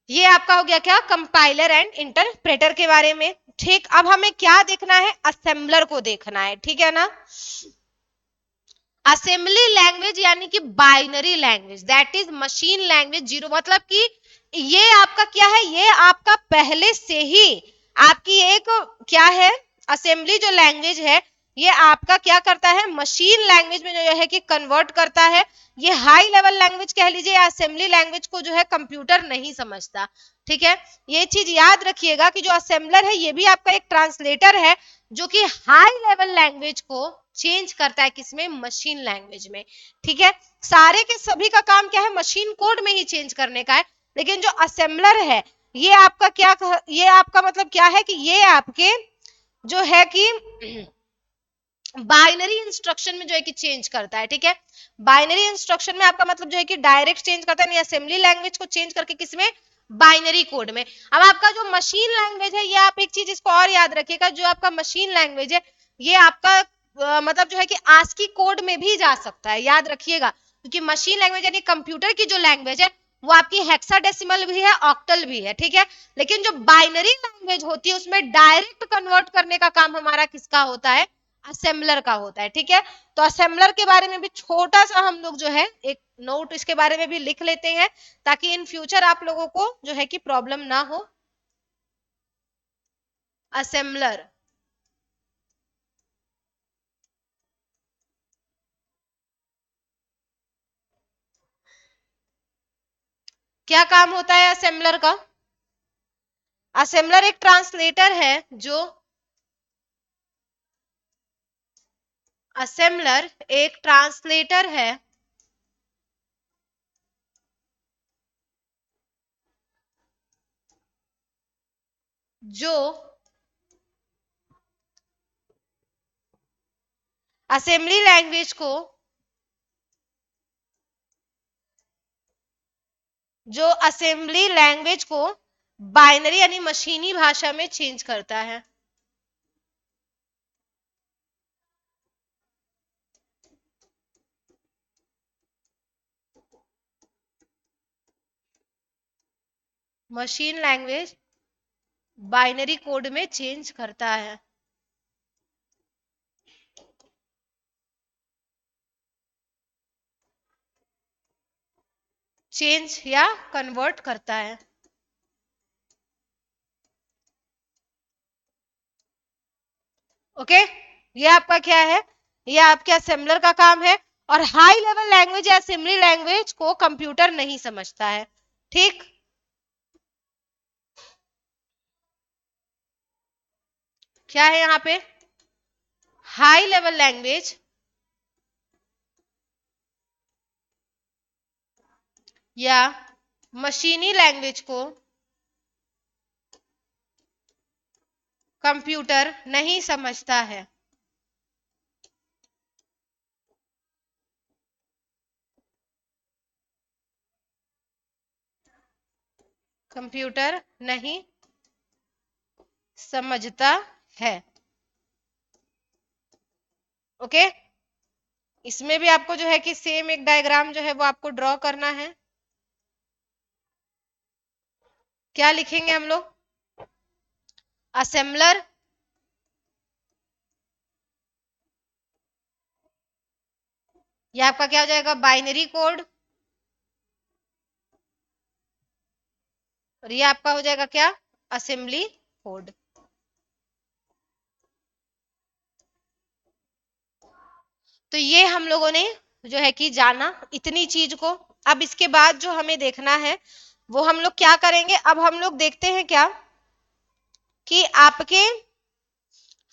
ये आपका हो गया क्या, कंपाइलर एंड इंटरप्रेटर के बारे में। ठीक, अब हमें क्या देखना है, असेंबलर को देखना है। ठीक है ना, असेंबली लैंग्वेज यानी कि binary language, that is machine language zero, मतलब कि ये आपका क्या है, ये आपका पहले से ही आपकी एक क्या है, असेंबली जो लैंग्वेज है ये आपका क्या करता है, मशीन लैंग्वेज में जो है कि कन्वर्ट करता है। ये हाई लेवल लैंग्वेज कह लीजिए, असेंबली लैंग्वेज को जो है कंप्यूटर नहीं समझता। ठीक है, ये चीज याद रखिएगा कि जो असेंबलर है ये भी आपका एक ट्रांसलेटर है, जो कि हाई लेवल लैंग्वेज को चेंज करता है किसमें, मशीन लैंग्वेज में। ठीक है, सारे के सभी का काम क्या है, मशीन कोड में ही चेंज करने का है। लेकिन जो असेंबलर है ये आपका क्या, ये आपका मतलब क्या है कि ये आपके जो है कि बाइनरी इंस्ट्रक्शन में जो है कि चेंज करता है। ठीक है, बाइनरी इंस्ट्रक्शन में आपका मतलब जो है कि डायरेक्ट चेंज करता है, नहीं असेंबली लैंग्वेज को चेंज करके किसमें, बाइनरी कोड में। अब आपका जो मशीन लैंग्वेज है, ये आप एक चीज इसको और याद रखिएगा, जो आपका मशीन लैंग्वेज है ये आपका मतलब जो है कि आस्की कोड में भी जा सकता है, याद रखिएगा, क्योंकि मशीन लैंग्वेज यानी कंप्यूटर की जो लैंग्वेज है वो आपकी हेक्साडेसिमल भी है, ऑक्टल भी है। ठीक है, लेकिन जो बाइनरी लैंग्वेज होती है उसमें डायरेक्ट कन्वर्ट करने का काम हमारा किसका होता है, असेंबलर का होता है। ठीक है, तो असेंबलर के बारे में भी छोटा सा हम लोग जो है एक नोट इसके बारे में भी लिख लेते हैं, ताकि इन फ्यूचर आप लोगों को जो है कि प्रॉब्लम ना हो। असेंबलर क्या काम होता है असेंबलर का, असेंबलर एक ट्रांसलेटर है जो, असेंबलर एक ट्रांसलेटर है जो असेंबली लैंग्वेज को, जो असेंबली लैंग्वेज को बाइनरी यानी मशीनी भाषा में चेंज करता है। मशीन लैंग्वेज बाइनरी कोड में चेंज करता है। चेंज या कन्वर्ट करता है। ओके, ये आपका क्या है, ये आपके असेंबलर का काम है। और हाई लेवल लैंग्वेज या असेंबली लैंग्वेज को कंप्यूटर नहीं समझता है। ठीक, क्या है यहाँ पे, हाई लेवल लैंग्वेज या मशीनी लैंग्वेज को कंप्यूटर नहीं समझता है। कंप्यूटर नहीं समझता है। ओके, इसमें भी आपको जो है कि सेम एक डायग्राम जो है वो आपको ड्रॉ करना है। क्या लिखेंगे हम लोग, असेंबलर ये आपका क्या हो जाएगा, बाइनरी कोड, और ये आपका हो जाएगा क्या, असेंबली कोड। तो ये हम लोगों ने जो है कि जाना इतनी चीज को। अब इसके बाद जो हमें देखना है वो हम लोग क्या करेंगे, अब हम लोग देखते हैं क्या कि आपके,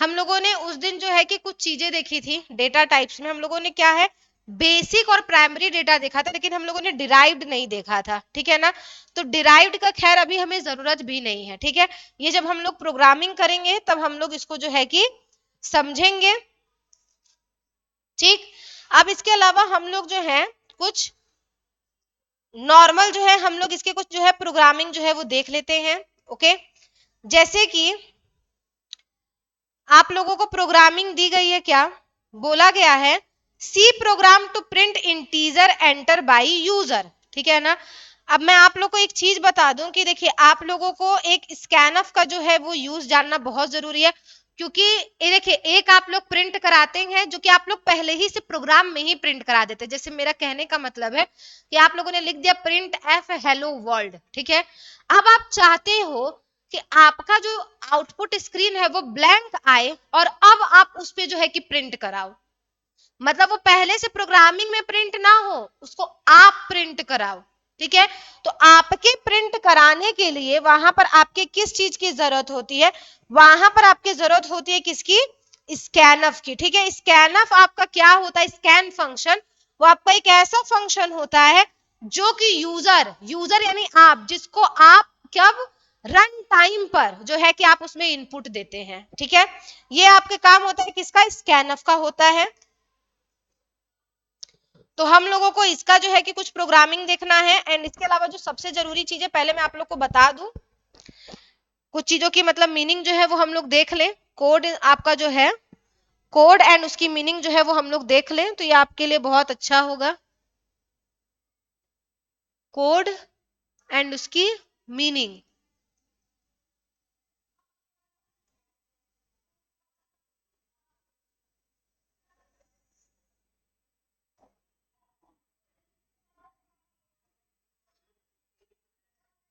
हम लोगों ने उस दिन जो है कि कुछ चीजें देखी थी डेटा टाइप्स में, हम लोगों ने क्या है, बेसिक और प्राइमरी डेटा देखा था, लेकिन हम लोगों ने डिराइव्ड नहीं देखा था। ठीक है ना, तो डिराइव्ड का खैर अभी हमें जरूरत भी नहीं है। ठीक है, ये जब हम लोग प्रोग्रामिंग करेंगे तब हम लोग इसको जो है कि समझेंगे। ठीक, अब इसके अलावा हम लोग जो है कुछ नॉर्मल जो है हम लोग इसके कुछ जो है प्रोग्रामिंग जो है वो देख लेते हैं। ओके, जैसे कि आप लोगों को प्रोग्रामिंग दी गई है, क्या बोला गया है, C program to print integer enter by user. ठीक है ना, अब मैं आप लोग को एक चीज बता दूं कि देखिए आप लोगों को एक स्कैनफ का जो है वो यूज जानना बहुत जरूरी है, क्योंकि ये देखिए एक आप लोग प्रिंट कराते हैं जो कि आप लोग पहले ही से प्रोग्राम में ही प्रिंट करा देते हैं। जैसे मेरा कहने का मतलब है कि आप लोगों ने लिख दिया प्रिंट एफ हेलो वर्ल्ड। ठीक है, अब आप चाहते हो कि आपका जो आउटपुट स्क्रीन है वो ब्लैंक आए और अब आप उस पे जो है कि प्रिंट कराओ, मतलब वो पहले से प्रोग्रामिंग में प्रिंट ना हो, उसको आप प्रिंट कराओ। ठीक है, तो आपके प्रिंट कराने के लिए वहां पर आपके किस चीज की जरूरत होती है, वहां पर आपकी जरूरत होती है किसकी, स्कैनफ की, ठीक है। स्कैनफ आपका क्या होता है, स्कैन फंक्शन, वो आपका एक ऐसा फंक्शन होता है जो कि यूजर यूजर यानी आप, जिसको आप कब रन टाइम पर जो है कि आप उसमें इनपुट देते हैं, ठीक है। ये आपके काम होता है किसका, स्कैनफ का होता है। तो हम लोगों को इसका जो है कि कुछ प्रोग्रामिंग देखना है, एंड इसके अलावा जो सबसे जरूरी चीज है, पहले मैं आप लोग को बता दूं, कुछ चीजों की मतलब मीनिंग जो है वो हम लोग देख लें। कोड आपका जो है, कोड एंड उसकी मीनिंग जो है वो हम लोग देख लें, तो ये आपके लिए बहुत अच्छा होगा। कोड एंड उसकी मीनिंग।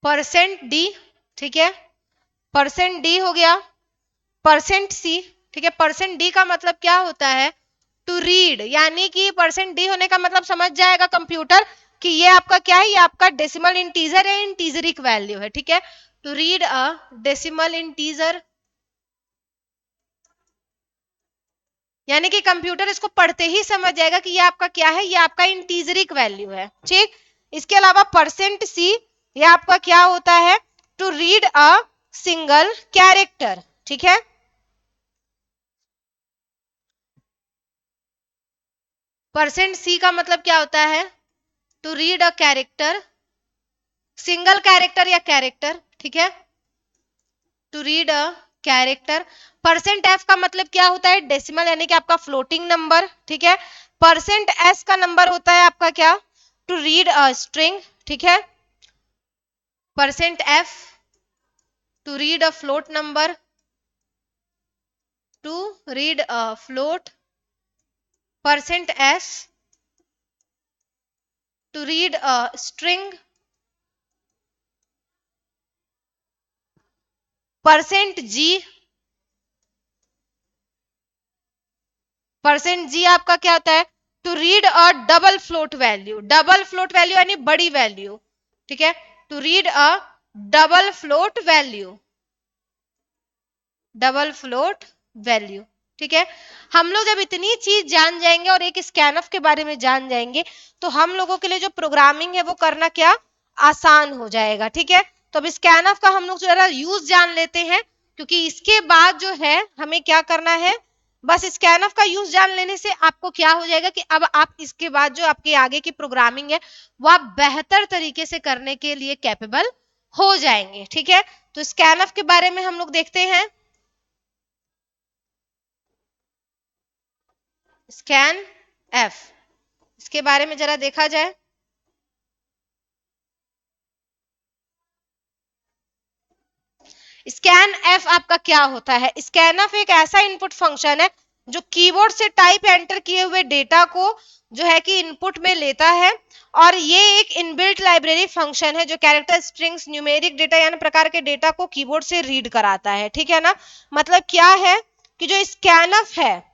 परसेंट डी, ठीक है, परसेंट डी हो गया, परसेंट सी, ठीक है। परसेंट डी का मतलब क्या होता है, टू रीड, यानी कि परसेंट डी होने का मतलब समझ जाएगा कंप्यूटर कि ये आपका क्या है, ये आपका डेसिमल इंटीजर है, इंटीजरिक वैल्यू है, ठीक है। To read a decimal integer, यानी कि कंप्यूटर इसको पढ़ते ही समझ जाएगा कि ये आपका क्या है, ये आपका इंटीजरिक वैल्यू है, ठीक। इसके अलावा परसेंट सी, ये आपका क्या होता है, to read a single character, ठीक है। परसेंट सी का मतलब क्या होता है, to read a character, single character या कैरेक्टर, ठीक है, to read a character. Percent F का मतलब क्या होता है, डेसिमल, यानी कि आपका फ्लोटिंग नंबर, ठीक है। परसेंट एस का नंबर होता है आपका क्या, टू रीड अ स्ट्रिंग, ठीक है। Percent F to read a float number, to read a float. Percent S to read a string. Percent G, percent G आपका क्या होता है, to read a double float value, double float value यानी बड़ी value, ठीक है। To read a double float value, double float value, ठीक है। हम लोग जब इतनी चीज जान जाएंगे और एक स्कैनफ के बारे में जान जाएंगे, तो हम लोगों के लिए जो प्रोग्रामिंग है वो करना क्या आसान हो जाएगा, ठीक है। तो अब स्कैनफ का हम लोग जरा यूज जान लेते हैं, क्योंकि इसके बाद जो है हमें क्या करना है, बस स्कैनफ का यूज जान लेने से आपको क्या हो जाएगा कि अब आप इसके बाद जो आपके आगे की प्रोग्रामिंग है वो आप बेहतर तरीके से करने के लिए कैपेबल हो जाएंगे, ठीक है। तो स्कैनफ के बारे में हम लोग देखते हैं। स्कैन एफ, इसके बारे में जरा देखा जाए। स्कैन एफ आपका क्या होता है, स्कैन एफ एक ऐसा इनपुट फंक्शन है जो कीबोर्ड से टाइप एंटर किए हुए डेटा को जो है कि इनपुट में लेता है, और ये एक इनबिल्ट लाइब्रेरी फंक्शन है जो कैरेक्टर, स्ट्रिंग्स, न्यूमेरिक डेटा यानी प्रकार के डेटा को कीबोर्ड से रीड कराता है, ठीक है ना। मतलब क्या है कि जो स्कैनफ है,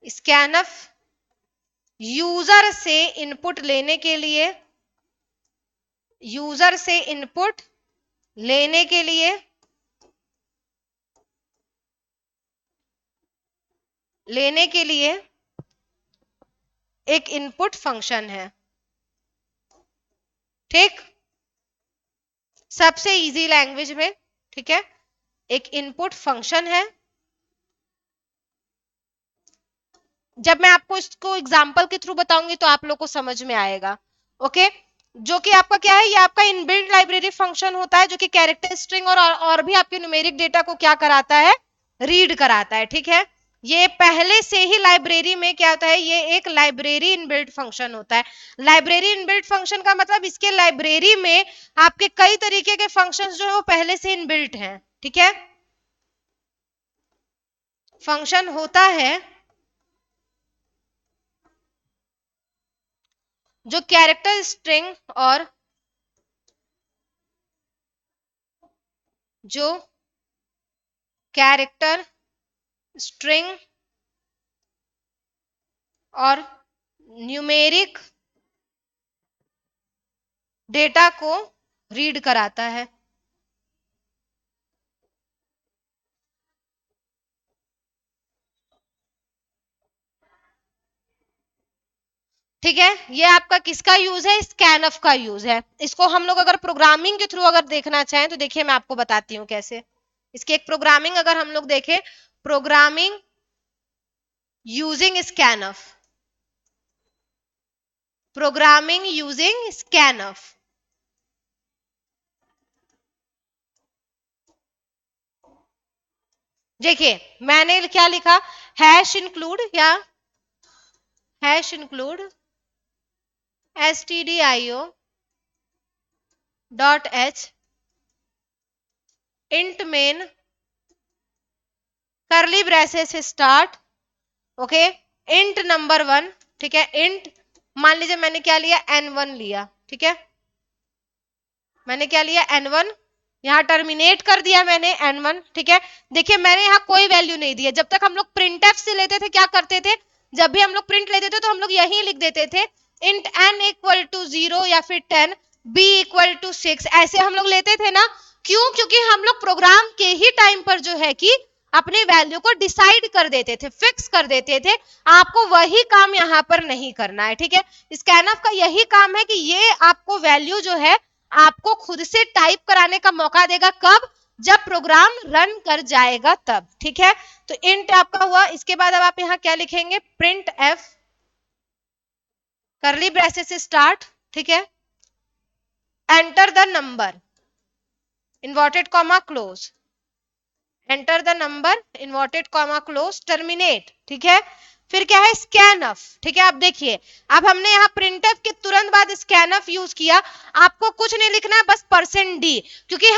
स्कैनफ यूजर से इनपुट लेने के लिए, यूजर से इनपुट लेने के लिए, लेने के लिए एक इनपुट फंक्शन है, ठीक, सबसे इजी लैंग्वेज में, ठीक है, एक इनपुट फंक्शन है। जब मैं आपको इसको एग्जांपल के थ्रू बताऊंगी तो आप लोग को समझ में आएगा, ओके। जो कि आपका क्या है, ये आपका इनबिल्ट लाइब्रेरी फंक्शन होता है जो कि कैरेक्टर, स्ट्रिंग और भी आपके न्यूमेरिक डेटा को क्या कराता है, रीड कराता है, ठीक है। ये पहले से ही लाइब्रेरी में क्या होता है, ये एक लाइब्रेरी इनबिल्ट फंक्शन होता है। लाइब्रेरी इनबिल्ट फंक्शन का मतलब इसके लाइब्रेरी में आपके कई तरीके के फंक्शंस जो है वो पहले से इनबिल्ट हैं, ठीक है। फंक्शन होता है जो कैरेक्टर, स्ट्रिंग और जो कैरेक्टर, स्ट्रिंग और न्यूमेरिक डेटा को रीड कराता है। ठीक है, ये आपका किसका यूज है, स्कैनफ का यूज है। इसको हम लोग अगर प्रोग्रामिंग के थ्रू अगर देखना चाहें तो देखिए मैं आपको बताती हूँ कैसे। इसकी एक प्रोग्रामिंग अगर हम लोग देखें, programming using scanf, programming using scanf. देखिए मैंने क्या लिखा, हैश इंक्लूड या hash include stdio dot H int main करली braces start, okay, int number 1, ठीक है, इंट मान लीजिए मैंने क्या लिया, n1 लिया, ठीक है, मैंने क्या लिया, n1, यहाँ टर्मिनेट कर दिया मैंने n1, ठीक है। देखिए मैंने यहाँ कोई वैल्यू नहीं दी है। जब तक हम लोग प्रिंटफ से लेते थे क्या करते थे, जब भी हम लोग प्रिंट लेते थे तो हम लोग यही लिख देते थे इंट n इक्वल टू 0 या फिर 10, b इक्वल टू 6, ऐसे हम लोग लेते थे ना। क्यों, क्योंकि हम लोग प्रोग्राम के ही टाइम पर जो है कि अपने वैल्यू को डिसाइड कर देते थे, फिक्स कर देते थे। आपको वही काम यहाँ पर नहीं करना है, ठीक है। स्कैनफ का यही काम है कि ये आपको वैल्यू जो है आपको खुद से टाइप कराने का मौका देगा, कब, जब प्रोग्राम रन कर जाएगा तब, ठीक है। तो इंट आपका हुआ, इसके बाद अब आप यहाँ क्या लिखेंगे, प्रिंट एफ करली ब्रेसेस से स्टार्ट, ठीक है, enter the number inverted comma close, enter the number inverted comma close, terminate, ठीक है। फिर क्या है, स्कैनफ, ठीक है। आप देखिए अब हमने यहाँ प्रिंटफ के तुरंत बाद स्कैनफ यूज किया। आपको कुछ नहीं लिखना है, बस %d, क्योंकि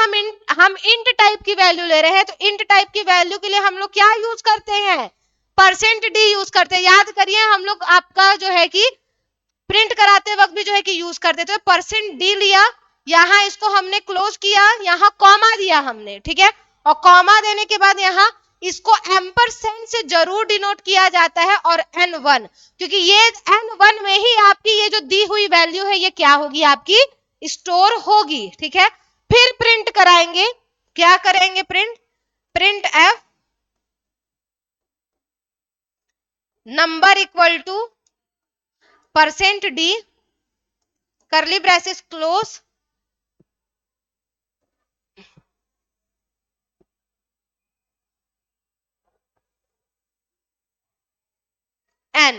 हम इंट टाइप की वैल्यू ले रहे हैं, तो इंट टाइप की वैल्यू के लिए हम लोग क्या यूज करते हैं, %d यूज करते हैं। याद करिए हम लोग आपका जो है कि प्रिंट कराते वक्त भी जो है कि यूज करते, तो %d लिया, यहाँ इसको हमने क्लोज किया, यहाँ कॉमा दिया हमने, ठीक है। और कॉमा देने के बाद यहाँ इसको एम्परसेंड से जरूर डिनोट किया जाता है, और n1, क्योंकि ये n1 में ही आपकी ये जो दी हुई वैल्यू है ये क्या होगी, आपकी स्टोर होगी, ठीक है। फिर प्रिंट कराएंगे, क्या करेंगे, print F number equal to %d curly braces close, n,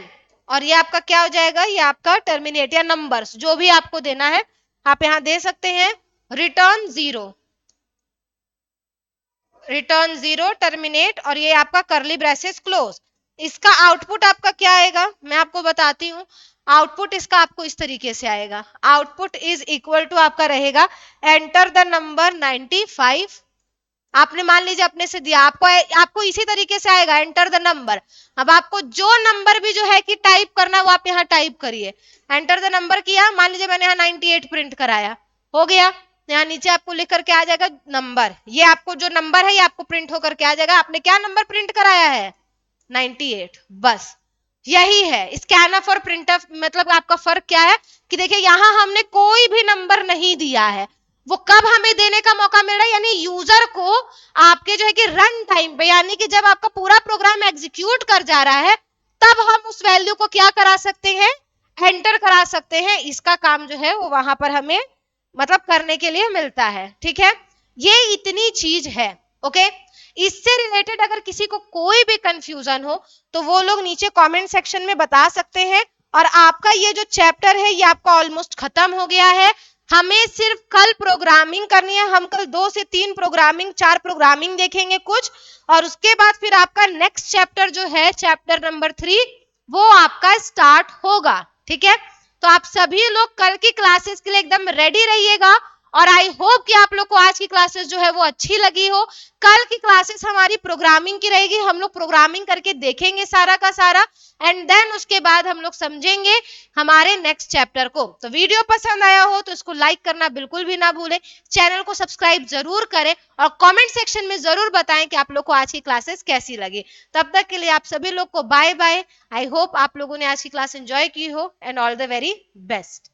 और ये आपका क्या हो जाएगा, ये आपका टर्मिनेट या नंबर्स जो भी आपको देना है आप यहां दे सकते हैं, रिटर्न जीरो टर्मिनेट, और ये आपका करली ब्रेसेस क्लोज। इसका आउटपुट आपका क्या आएगा, मैं आपको बताती हूँ। आउटपुट इसका आपको इस तरीके से आएगा, आउटपुट इज इक्वल टू आपका रहेगा एंटर द नंबर 95। आपने मान लीजिए अपने से दिया, आपको इसी तरीके से आएगा एंटर द नंबर। अब आपको जो नंबर भी जो है कि टाइप करना वो आप यहाँ टाइप करिए, एंटर द नंबर किया, मान लीजिए मैंने यहाँ 98 प्रिंट कराया, हो गया। यहाँ नीचे आपको लिख करके आ जाएगा नंबर, ये आपको जो नंबर है ये आपको प्रिंट होकर के आ जाएगा, आपने क्या नंबर प्रिंट कराया है, 98, बस यही है स्कैनफ और प्रिंटफ। मतलब आपका फर्क क्या है कि देखिए यहाँ हमने कोई भी नंबर नहीं दिया है, वो कब हमें देने का मौका मिल रहा है, यानी यूजर को आपके जो है कि रन टाइम पे, यानी कि जब आपका पूरा प्रोग्राम एग्जीक्यूट कर जा रहा है तब हम उस वैल्यू को क्या करा सकते हैं, एंटर करा सकते हैं। इसका काम जो है वो वहां पर हमें मतलब करने के लिए मिलता है, ठीक है। ये इतनी चीज है, ओके। इससे रिलेटेड अगर किसी को कोई भी कंफ्यूजन हो तो वो लोग नीचे कमेंट सेक्शन में बता सकते हैं। और आपका ये जो चैप्टर है ये आपका ऑलमोस्ट खत्म हो गया है। हमें सिर्फ कल प्रोग्रामिंग करनी है, हम कल 2 से 3 प्रोग्रामिंग 4 प्रोग्रामिंग देखेंगे कुछ, और उसके बाद फिर आपका नेक्स्ट चैप्टर जो है चैप्टर नंबर 3 वो आपका स्टार्ट होगा, ठीक है। तो आप सभी लोग कल की क्लासेस के लिए एकदम रेडी रहिएगा, और आई होप कि आप लोग को आज की क्लासेस जो है वो अच्छी लगी हो। कल की क्लासेस हमारी प्रोग्रामिंग की रहेगी, हम लोग प्रोग्रामिंग करके देखेंगे सारा का सारा, एंड देन उसके बाद हम लोग समझेंगे हमारे नेक्स्ट चैप्टर को। तो वीडियो पसंद आया हो तो इसको लाइक करना बिल्कुल भी ना भूलें, चैनल को सब्सक्राइब जरूर करें, और कमेंट सेक्शन में जरूर बताएं कि आप लोग को आज की क्लासेस कैसी लगी। तब तक के लिए आप सभी लोग को बाय बाय। आई होप आप लोगों ने आज की क्लास एंजॉय की हो, and all the very best.